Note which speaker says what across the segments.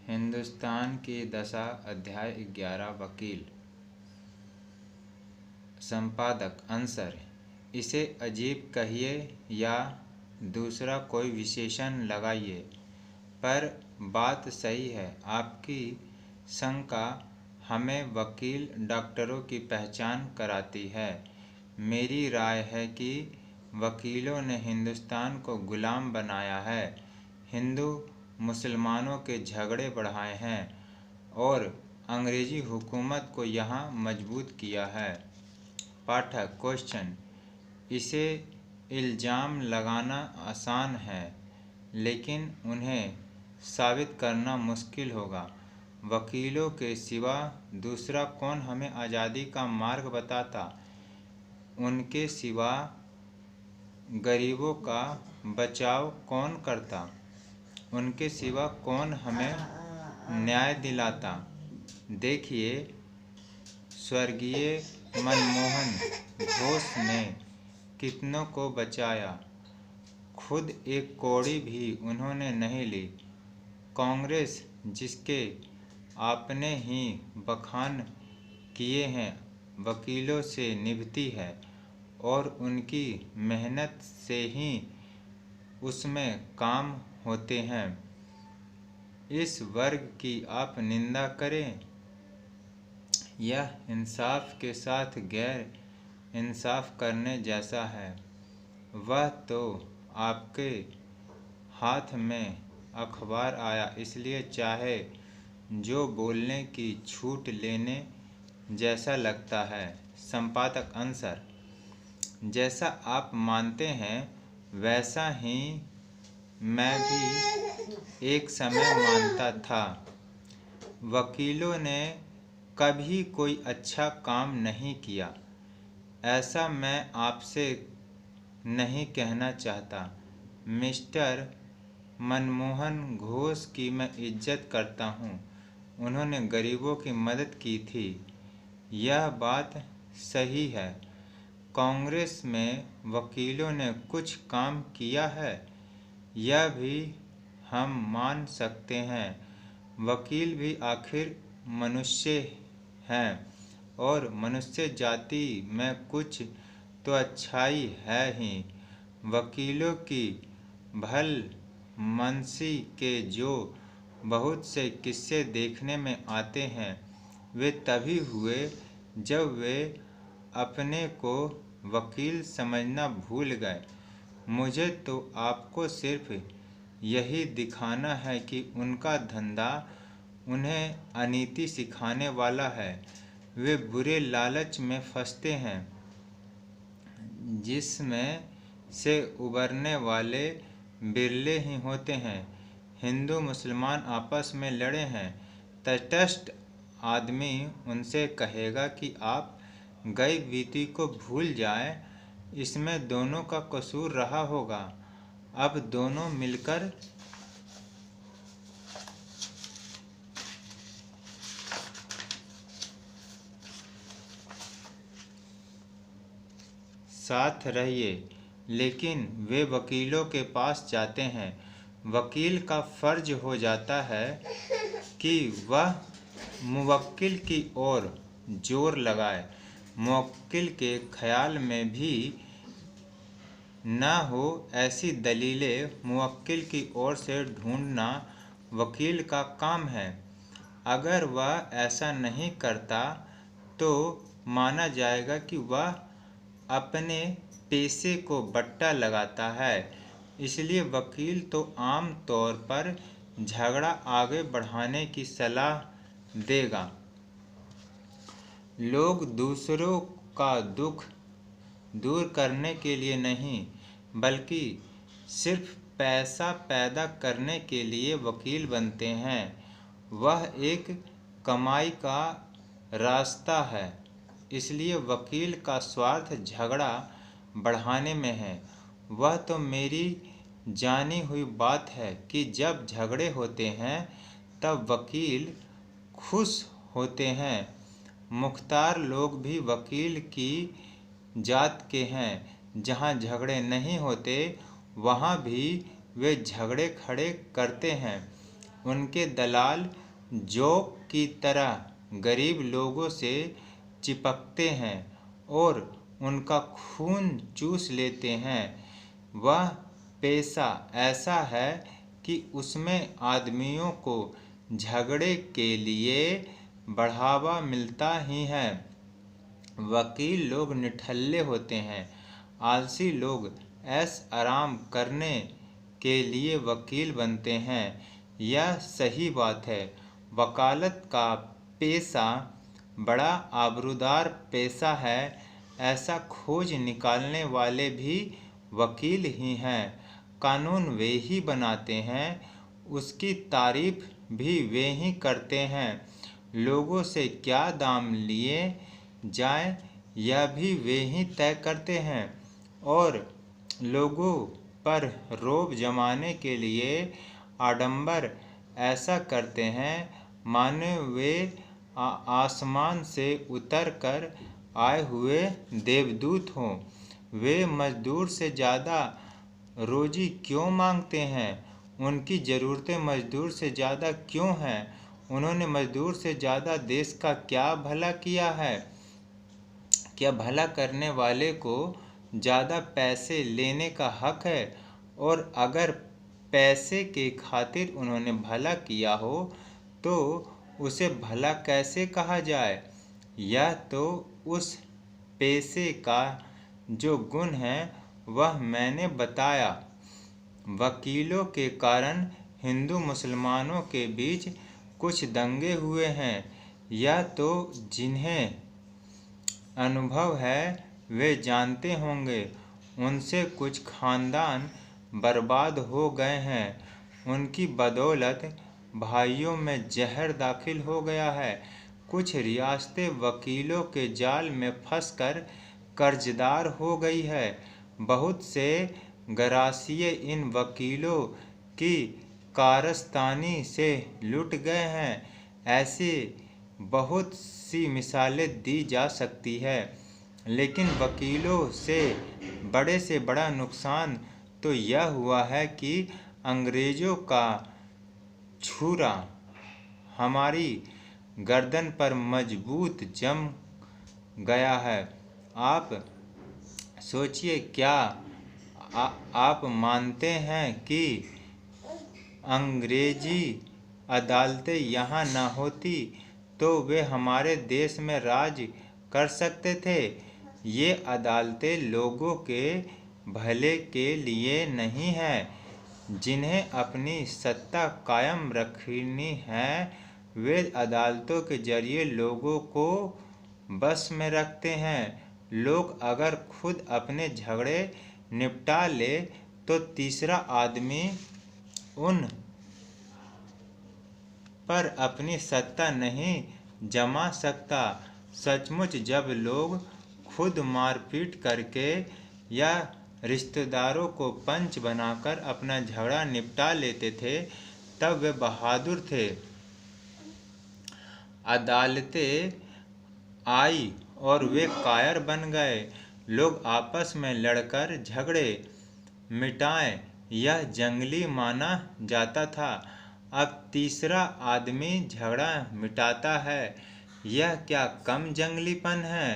Speaker 1: हिंदुस्तान की दशा अध्याय 11 वकील। संपादक अंसर। इसे अजीब कहिए या दूसरा कोई विशेषण लगाइए, पर बात सही है। आपकी शंका हमें वकील डॉक्टरों की पहचान कराती है। मेरी राय है कि वकीलों ने हिंदुस्तान को गुलाम बनाया है, हिंदू मुसलमानों के झगड़े बढ़ाए हैं और अंग्रेजी हुकूमत को यहाँ मजबूत किया है। पाठक क्वेश्चन। इसे इल्ज़ाम लगाना आसान है, लेकिन उन्हें साबित करना मुश्किल होगा। वकीलों के सिवा दूसरा कौन हमें आज़ादी का मार्ग बताता? उनके सिवा गरीबों का बचाव कौन करता? उनके सिवा कौन हमें न्याय दिलाता? देखिए, स्वर्गीय मनमोहन घोष ने कितनों को बचाया, खुद एक कौड़ी भी उन्होंने नहीं ली। कांग्रेस, जिसके आपने ही बखान किए हैं, वकीलों से निभती है और उनकी मेहनत से ही उसमें काम होते हैं। इस वर्ग की आप निंदा करें, यह इंसाफ के साथ गैर इंसाफ करने जैसा है। वह तो आपके हाथ में अखबार आया इसलिए चाहे जो बोलने की छूट लेने जैसा लगता है। संपादक अंसर। जैसा आप मानते हैं वैसा ही मैं भी एक समय मानता था। वकीलों ने कभी कोई अच्छा काम नहीं किया, ऐसा मैं आपसे नहीं कहना चाहता। मिस्टर मनमोहन घोष की मैं इज्जत करता हूँ, उन्होंने गरीबों की मदद की थी, यह बात सही है। कांग्रेस में वकीलों ने कुछ काम किया है, यह भी हम मान सकते हैं। वकील भी आखिर मनुष्य हैं और मनुष्य जाति में कुछ तो अच्छाई है ही। वकीलों की भलमनसी के जो बहुत से किस्से देखने में आते हैं, वे तभी हुए जब वे अपने को वकील समझना भूल गए। मुझे तो आपको सिर्फ यही दिखाना है कि उनका धंधा उन्हें अनीति सिखाने वाला है। वे बुरे लालच में फंसते हैं, जिसमें से उबरने वाले बिरले ही होते हैं। हिंदू मुसलमान आपस में लड़े हैं, तटस्थ आदमी उनसे कहेगा कि आप गई बीती को भूल जाएं, इसमें दोनों का कसूर रहा होगा। अब दोनों मिलकर साथ रहिए। लेकिन वे वकीलों के पास जाते हैं। वकील का फर्ज हो जाता है कि वह मुवक्किल की ओर जोर लगाए। मुवक्किल के ख्याल में भी न हो ऐसी दलीलें मुवक्किल की ओर से ढूंढना वकील का काम है। अगर वह ऐसा नहीं करता तो माना जाएगा कि वह अपने पेशे को बट्टा लगाता है। इसलिए वकील तो आम तौर पर झगड़ा आगे बढ़ाने की सलाह देगा। लोग दूसरों का दुख दूर करने के लिए नहीं, बल्कि सिर्फ पैसा पैदा करने के लिए वकील बनते हैं। वह एक कमाई का रास्ता है, इसलिए वकील का स्वार्थ झगड़ा बढ़ाने में है। वह तो मेरी जानी हुई बात है कि जब झगड़े होते हैं तब वकील खुश होते हैं। मुख्तार लोग भी वकील की जात के हैं। जहाँ झगड़े नहीं होते वहाँ भी वे झगड़े खड़े करते हैं। उनके दलाल जोंक की तरह गरीब लोगों से चिपकते हैं और उनका खून चूस लेते हैं। वह पेशा ऐसा है कि उसमें आदमियों को झगड़े के लिए बढ़ावा मिलता ही है। वकील लोग निठल्ले होते हैं। आलसी लोग ऐश आराम करने के लिए वकील बनते हैं। यह सही बात है। वकालत का पेशा बड़ा आबरूदार पेशा है। ऐसा खोज निकालने वाले भी वकील ही हैं। कानून वे ही बनाते हैं, उसकी तारीफ भी वे ही करते हैं। लोगों से क्या दाम लिए जाए यह भी वे ही तय करते हैं और लोगों पर रौब जमाने के लिए आडंबर ऐसा करते हैं मानो वे आसमान से उतर कर आए हुए देवदूत हों। वे मजदूर से ज़्यादा रोजी क्यों मांगते हैं? उनकी ज़रूरतें मजदूर से ज़्यादा क्यों हैं? उन्होंने मजदूर से ज़्यादा देश का क्या भला किया है? क्या भला करने वाले को ज़्यादा पैसे लेने का हक है? और अगर पैसे के खातिर उन्होंने भला किया हो तो उसे भला कैसे कहा जाए? यह तो उस पेशे का जो गुण है वह मैंने बताया। वकीलों के कारण हिंदू मुसलमानों के बीच कुछ दंगे हुए हैं। यह तो जिन्हें अनुभव है वे जानते होंगे। उनसे कुछ खानदान बर्बाद हो गए हैं। उनकी बदौलत भाइयों में जहर दाखिल हो गया है। कुछ रियासतें वकीलों के जाल में फंसकर कर्जदार हो गई है। बहुत से गरासिए इन वकीलों की कारस्तानी से लुट गए हैं। ऐसे बहुत सी मिसालें दी जा सकती है, लेकिन वकीलों से बड़ा नुकसान तो यह हुआ है कि अंग्रेज़ों का छुरा हमारी गर्दन पर मजबूत जम गया है। आप सोचिए, क्या आप मानते हैं कि अंग्रेजी अदालतें यहाँ न होती तो वे हमारे देश में राज कर सकते थे? ये अदालतें लोगों के भले के लिए नहीं हैं। जिन्हें अपनी सत्ता कायम रखनी है वे अदालतों के जरिए लोगों को बस में रखते हैं। लोग अगर खुद अपने झगड़े निपटा ले तो तीसरा आदमी उन पर अपनी सत्ता नहीं जमा सकता। सचमुच जब लोग खुद मारपीट करके या रिश्तेदारों को पंच बनाकर अपना झगड़ा निपटा लेते थे तब वे बहादुर थे। अदालतें आई और वे कायर बन गए। लोग आपस में लड़कर झगड़े मिटाएं यह जंगली माना जाता था। अब तीसरा आदमी झगड़ा मिटाता है। यह क्या कम जंगलीपन है?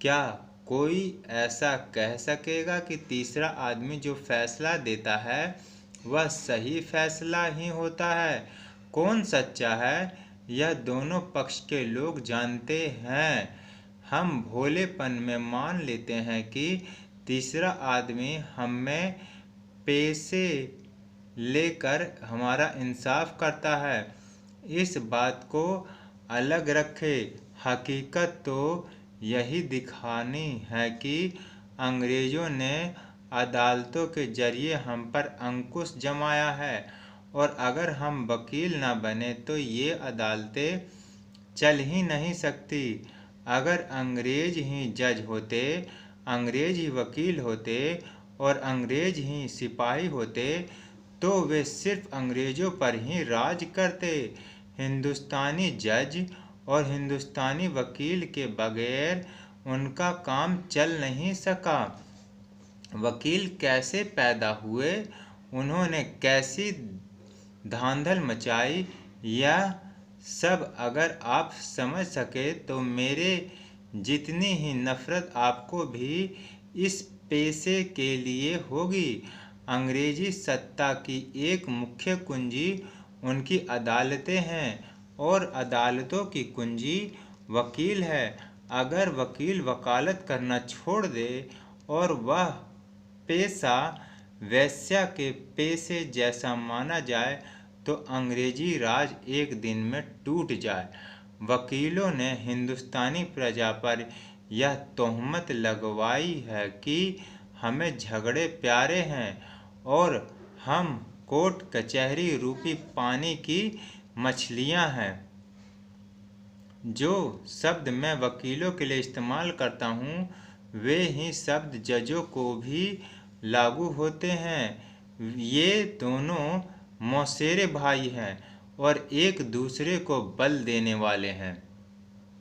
Speaker 1: क्या कोई ऐसा कह सकेगा कि तीसरा आदमी जो फैसला देता है वह सही फैसला ही होता है? कौन सच्चा है यह दोनों पक्ष के लोग जानते हैं। हम भोलेपन में मान लेते हैं कि तीसरा आदमी हमें पैसे लेकर हमारा इंसाफ करता है। इस बात को अलग रखें। हकीकत तो यही दिखानी है कि अंग्रेज़ों ने अदालतों के जरिए हम पर अंकुश जमाया है और अगर हम वकील न बने तो ये अदालतें चल ही नहीं सकती। अगर अंग्रेज ही जज होते, अंग्रेज ही वकील होते और अंग्रेज ही सिपाही होते तो वे सिर्फ अंग्रेज़ों पर ही राज करते। हिंदुस्तानी जज और हिंदुस्तानी वकील के बगैर उनका काम चल नहीं सका। वकील कैसे पैदा हुए? उन्होंने कैसी धांधल मचाई। यह सब अगर आप समझ सके तो मेरे जितनी ही नफरत आपको भी इस पेशे के लिए होगी। अंग्रेजी सत्ता की एक मुख्य कुंजी उनकी अदालतें हैं और अदालतों की कुंजी वकील है। अगर वकील वकालत करना छोड़ दे और वह पेशा वेश्या के पेशे जैसा माना जाए तो अंग्रेजी राज एक दिन में टूट जाए। वकीलों ने हिंदुस्तानी प्रजा पर यह तोहमत लगवाई है कि हमें झगड़े प्यारे हैं और हम कोर्ट कचहरी रूपी पानी की मछलियां हैं। जो शब्द मैं वकीलों के लिए इस्तेमाल करता हूँ वे ही शब्द जजों को भी लागू होते हैं। ये दोनों मौसेरे भाई हैं और एक दूसरे को बल देने वाले हैं।